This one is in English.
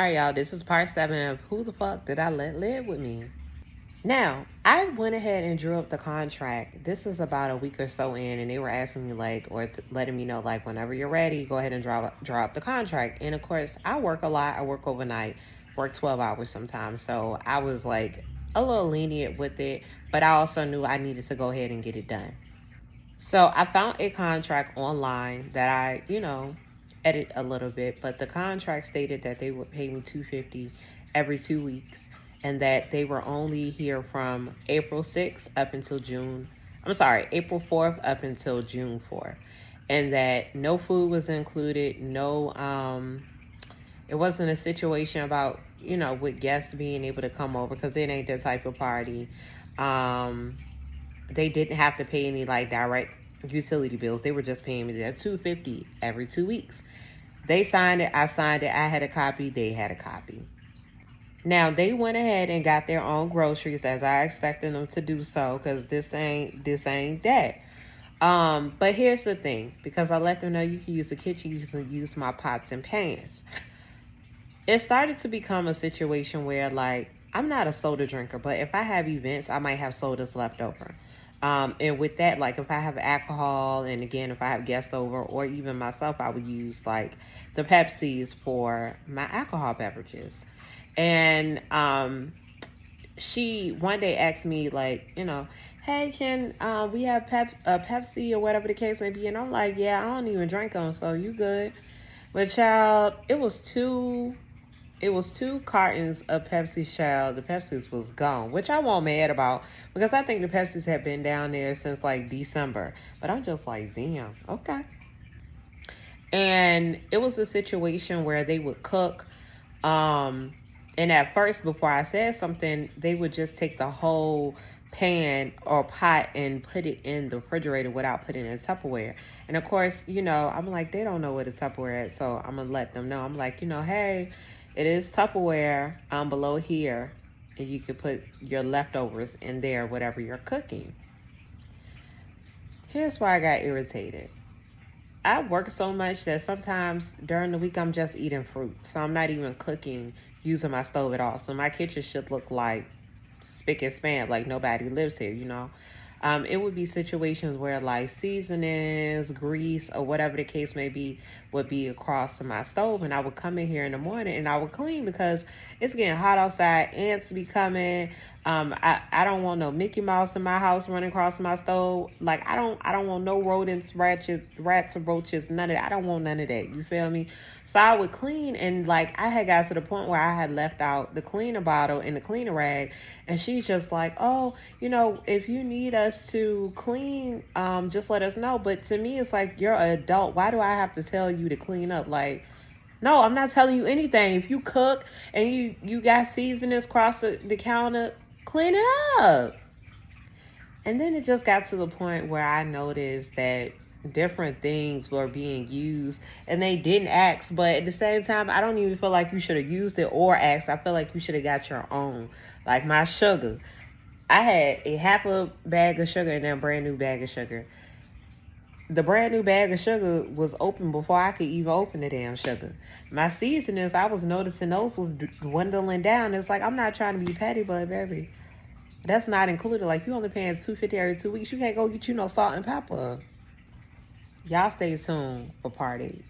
Alright, y'all, this is part 7 of Who the Fuck Did I Let Live With Me? Now, I went ahead and drew up the contract. This is about a week or so in, and they were asking me, letting me know, whenever you're ready, go ahead and draw up the contract. And of course, I work a lot. I work overnight, work 12 hours sometimes. So I was a little lenient with it, but I also knew I needed to go ahead and get it done. So I found a contract online that I, edit a little bit, but the contract stated that they would pay me $250 every 2 weeks, and that they were only here from April 6th up until April 4th up until June 4th, and that no food was included. No, it wasn't a situation about with guests being able to come over, because it ain't that type of party. They didn't have to pay any direct utility bills. They were just paying me that $250 every 2 weeks. They signed it, I signed it, I had a copy, they had a copy. Now, they went ahead and got their own groceries, as I expected them to do so, because this ain't that. But here's the thing, because I let them know you can use the kitchen, you can use my pots and pans. It started to become a situation where, I'm not a soda drinker, but if I have events, I might have sodas left over. And with that, if I have alcohol, and again, if I have guests over, or even myself, I would use the Pepsis for my alcohol beverages. And she one day asked me, hey, can we have Pepsi or whatever the case may be? And I'm like, yeah, I don't even drink them, so you good. But child, it was two cartons of Pepsi, child. The Pepsis was gone, which I wasn't mad about, because I think the Pepsis had been down there since December. But I'm just like, damn, okay. And it was a situation where they would cook. And at first, before I said something, they would just take the whole pan or pot and put it in the refrigerator without putting it in Tupperware. And of course, I'm like, they don't know what a Tupperware is, so I'm gonna let them know. I'm like, hey, it is Tupperware below here, and you can put your leftovers in there, whatever you're cooking. Here's why I got irritated. I work so much that sometimes during the week I'm just eating fruit. So I'm not even cooking using my stove at all. So my kitchen should look like spick and span, like nobody lives here, It would be situations where seasonings, grease, or whatever the case may be would be across my stove, and I would come in here in the morning and I would clean, because it's getting hot outside, ants be coming. I don't want no Mickey Mouse in my house running across my stove. I don't want no rodents, rats or roaches, none of that. I don't want none of that. You feel me? So I would clean, and I had got to the point where I had left out the cleaner bottle and the cleaner rag, and she's just like, oh, if you need us to clean, just let us know. But to me, it's like, you're an adult. Why do I have to tell you to clean up? No, I'm not telling you anything. If you cook and you got seasonings across the counter, clean it up. And then it just got to the point where I noticed that different things were being used, and they didn't ask. But at the same time, I don't even feel like you should have used it or asked. I feel like you should have got your own. Like my sugar, I had a half a bag of sugar and then a brand new bag of sugar. The brand new bag of sugar was open before I could even open the damn sugar. My seasonings, I was noticing those was dwindling down. It's like, I'm not trying to be petty, but baby, that's not included. You only paying $250 every 2 weeks. You can't go get no salt and pepper. Y'all stay tuned for part 8.